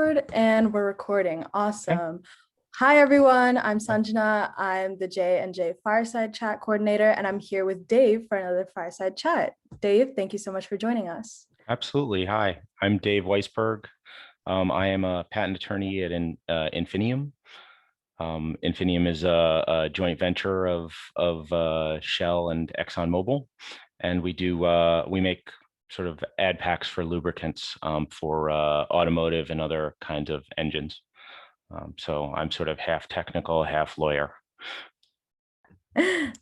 record, and we're recording. Okay. Awesome. Hi, everyone. I'm Sanjana. I'm the J&J Fireside Chat Coordinator, and I'm here with Dave for another Fireside Chat. Dave, thank you so much for joining us. Absolutely. Hi, I'm Dave Weisberg. I am a patent attorney at Infineum. Infineum is a joint venture of Shell and ExxonMobil, and we make sort of ad packs for lubricants for automotive and other kinds of engines. So I'm sort of half technical, half lawyer.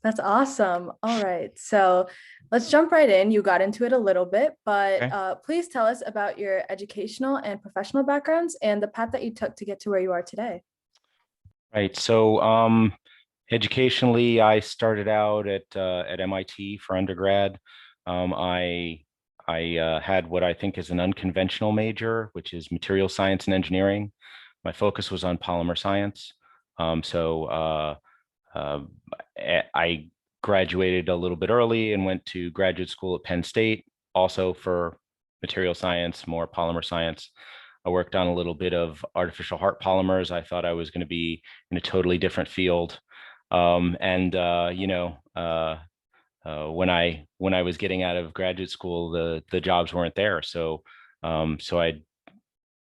That's awesome. All right. So let's jump right in. You got into it a little bit, but Okay. please tell us about your educational and professional backgrounds and the path that you took to get to where you are today. Right. So educationally, I started out at MIT for undergrad. I had what I think is an unconventional major, which is material science and engineering. My focus was on polymer science. Uh, I graduated a little bit early and went to graduate school at Penn State, also for material science, more polymer science. I worked on a little bit of artificial heart polymers. I thought I was going to be in a totally different field. When I was getting out of graduate school, the jobs weren't there. So I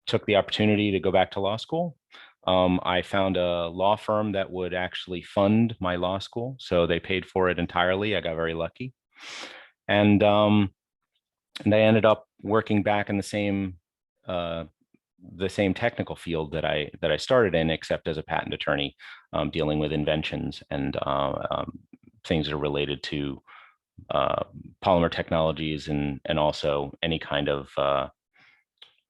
took the opportunity to go back to law school. I found a law firm that would actually fund my law school, so they paid for it entirely. I got very lucky, and I ended up working back in uh, the same technical field that I started in, except as a patent attorney, dealing with inventions and things that are related to polymer technologies and also any kind of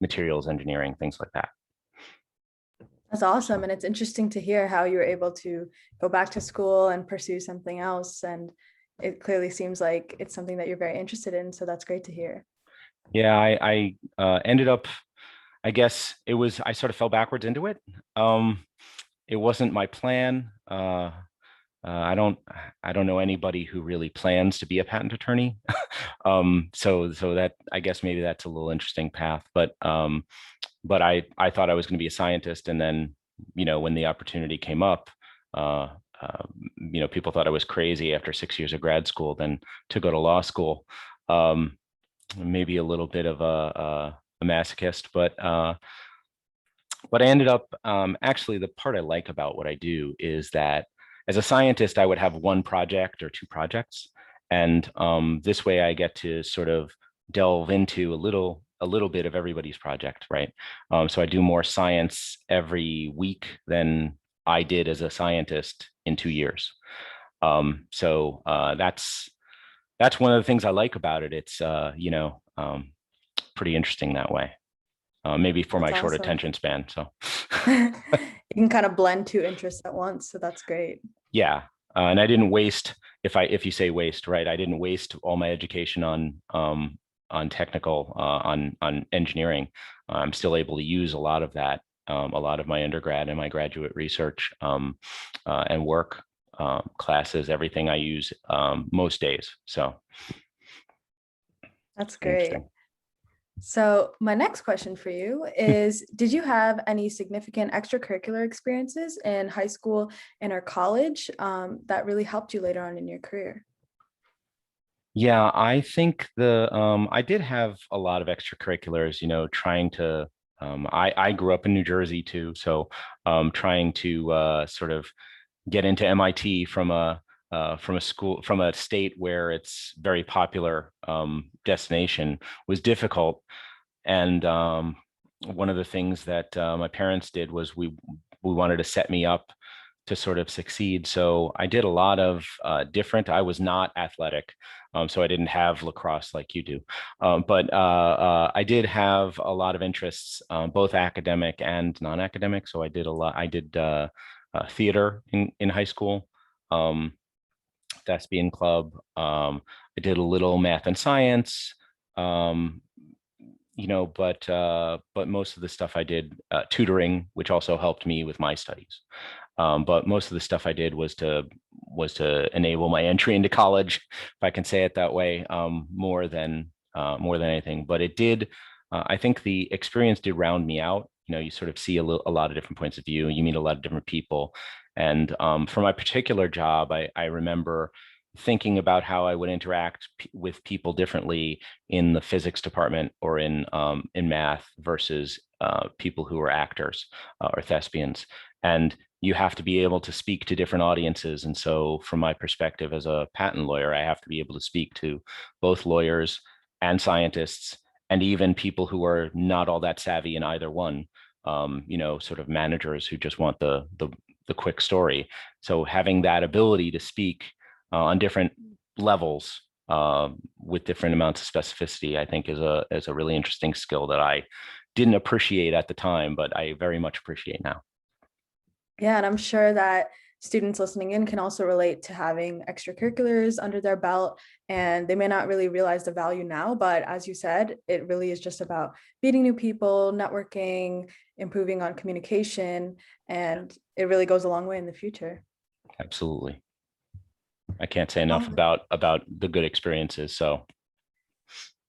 materials engineering, things like that. That's awesome. And it's interesting to hear how you were able to go back to school and pursue something else. And it clearly seems like it's something that you're very interested in. So that's great to hear. Yeah, I ended up, I guess I sort of fell backwards into it. It wasn't my plan. I don't know anybody who really plans to be a patent attorney. So that, I guess maybe that's a little interesting path. But I thought I was going to be a scientist, and then when the opportunity came up, uh, people thought I was crazy after 6 years of grad school, then to go to law school. Maybe a little bit of a masochist, but I ended up actually, the part I like about what I do is that as a scientist, I would have one project or two projects, and this way I get to sort of delve into a little bit of everybody's project, right? So I do more science every week than I did as a scientist in 2 years. So that's one of the things I like about it. It's pretty interesting that way. Maybe for That's my short awesome. attention span. So You can kind of blend two interests at once. So that's great. yeah, and I didn't waste, if you say waste, right? I didn't waste all my education on technical on engineering. I'm still able to use a lot of that, a lot of my undergrad and my graduate research and work classes, everything I use most days. So That's pretty great. interesting. So my next question for you is, did you have any significant extracurricular experiences in high school and or college that really helped you later on in your career? Yeah, I think I did have a lot of extracurriculars, trying to I grew up in New Jersey too, so trying to sort of get into MIT from a state where it's very popular destination was difficult. And one of the things that my parents did was we wanted to set me up to sort of succeed. So I did a lot of I was not athletic, so I didn't have lacrosse like you do. But I did have a lot of interests, both academic and non-academic. So I did a lot. I did theater in high school, thespian club. I did a little math and science. Um, but most of the stuff I did, tutoring, which also helped me with my studies. But most of the stuff I did was to enable my entry into college, if I can say it that way, more than anything. But it did. I think the experience did round me out you sort of see a lot of different points of view. You meet a lot of different people. And for my particular job, I remember thinking about how I would interact with people differently in the physics department or in math versus people who are actors or thespians. And you have to be able to speak to different audiences. And so, from my perspective as a patent lawyer, I have to be able to speak to both lawyers and scientists, and even people who are not all that savvy in either one. Sort of managers who just want the quick story. So having that ability to speak on different levels with different amounts of specificity, I think is a really interesting skill that I didn't appreciate at the time, but I very much appreciate now. Yeah, and I'm sure that students listening in can also relate to having extracurriculars under their belt, and they may not really realize the value now, but as you said, it really is just about meeting new people, networking, improving on communication, and it really goes a long way in the future. Absolutely. I can't say enough Oh, about the good experiences. So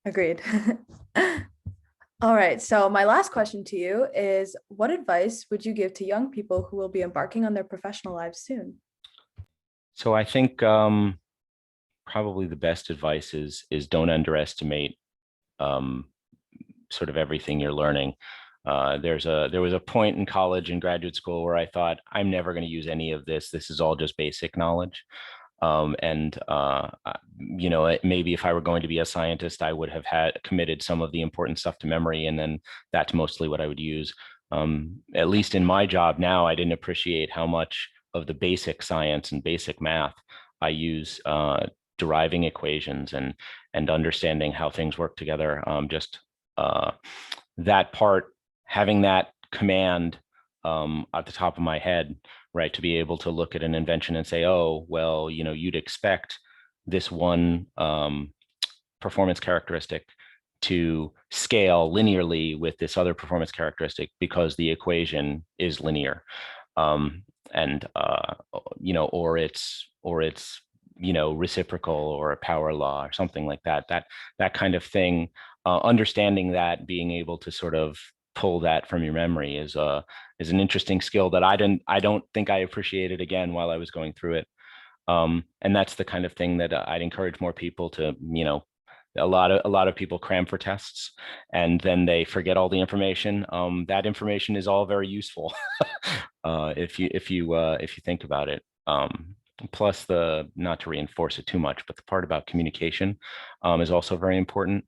agreed. All right, so my last question to you is, what advice would you give to young people who will be embarking on their professional lives soon? I think probably the best advice is don't underestimate um, sort of everything you're learning. There was a point in college and graduate school where I thought, I'm never going to use any of this. This is all just basic knowledge. And maybe if I were going to be a scientist, I would have had committed some of the important stuff to memory, and then that's mostly what I would use. At least in my job now, I didn't appreciate how much of the basic science and basic math I use, deriving equations and understanding how things work together. Just that part, having that command at the top of my head, right, to be able to look at an invention and say, oh, well, you'd expect this one performance characteristic to scale linearly with this other performance characteristic because the equation is linear. And or it's reciprocal or a power law or something like that. That kind of thing. Understanding that, being able to sort of pull that from your memory is an interesting skill that I don't think I appreciated again while I was going through it. And that's the kind of thing that I'd encourage more people to, a lot of people cram for tests and then they forget all the information. That information is all very useful if you think about it. Plus, the not to reinforce it too much, but the part about communication is also very important,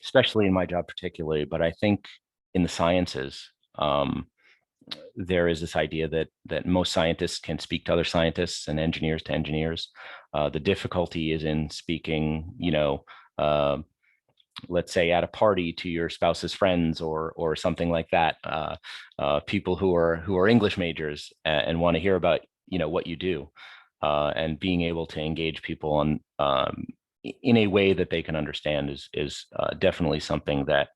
especially in my job particularly. But I think in the sciences, there is this idea that most scientists can speak to other scientists and engineers to engineers. The difficulty is in speaking, let's say at a party to your spouse's friends or something like that. People who are English majors and want to hear about what you do, and being able to engage people on in a way that they can understand is definitely something that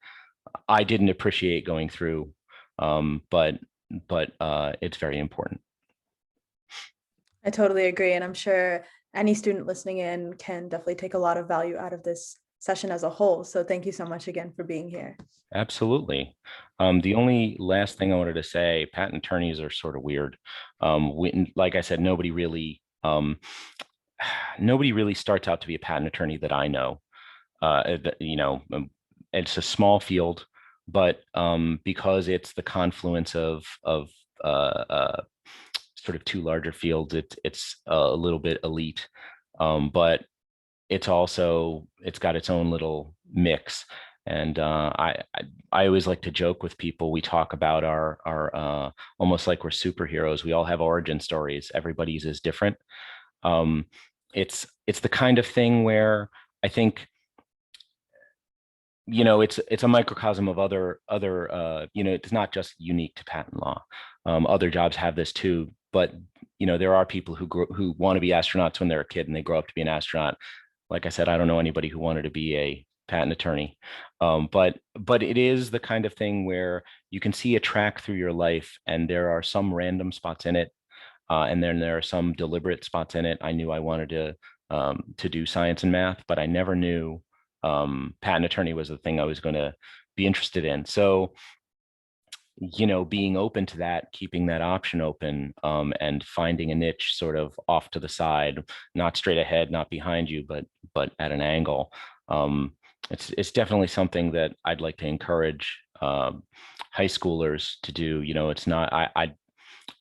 I didn't appreciate going through, but it's very important. I totally agree. And I'm sure any student listening in can definitely take a lot of value out of this session as a whole. So thank you so much again for being here. Absolutely. The only last thing I wanted to say, patent attorneys are sort of weird. Like I said, nobody really starts out to be a patent attorney that I know. It's a small field, but because it's the confluence of sort of two larger fields, it's a little bit elite, but it's got its own little mix. And I always like to joke with people. We talk about our almost like we're superheroes. We all have origin stories. Everybody's is different. Um, it's the kind of thing where I think it's a microcosm of other it's not just unique to patent law. Other jobs have this too, but there are people who want to be astronauts when they're a kid and they grow up to be an astronaut. Like I said, I don't know anybody who wanted to be a patent attorney. But it is the kind of thing where you can see a track through your life, and there are some random spots in it, and then there are some deliberate spots in it. I knew I wanted to do science and math, but I never knew patent attorney was the thing I was going to be interested in. So being open to that, keeping that option open, and finding a niche sort of off to the side, not straight ahead, not behind you, but at an angle. It's definitely something that I'd like to encourage high schoolers to do. It's not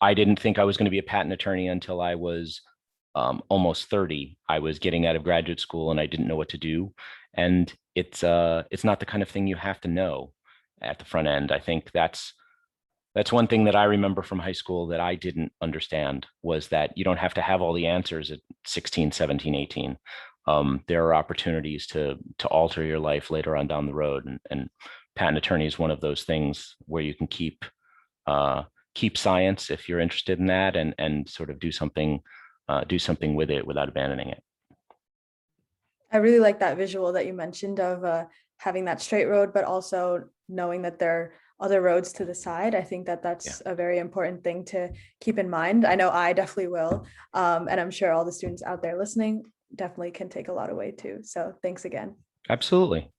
I didn't think I was going to be a patent attorney until I was almost 30. I was getting out of graduate school and I didn't know what to do. And it's not the kind of thing you have to know at the front end. I think that's one thing that I remember from high school that I didn't understand, was that you don't have to have all the answers at 16, 17, 18. There are opportunities to alter your life later on down the road. And patent attorney is one of those things where you can keep science if you're interested in that, and sort of do something with it without abandoning it. I really like that visual that you mentioned of having that straight road, but also knowing that there are other roads to the side. I think that Yeah, that's a very important thing to keep in mind. I know I definitely will. And I'm sure all the students out there listening definitely can take a lot away too. So thanks again. absolutely.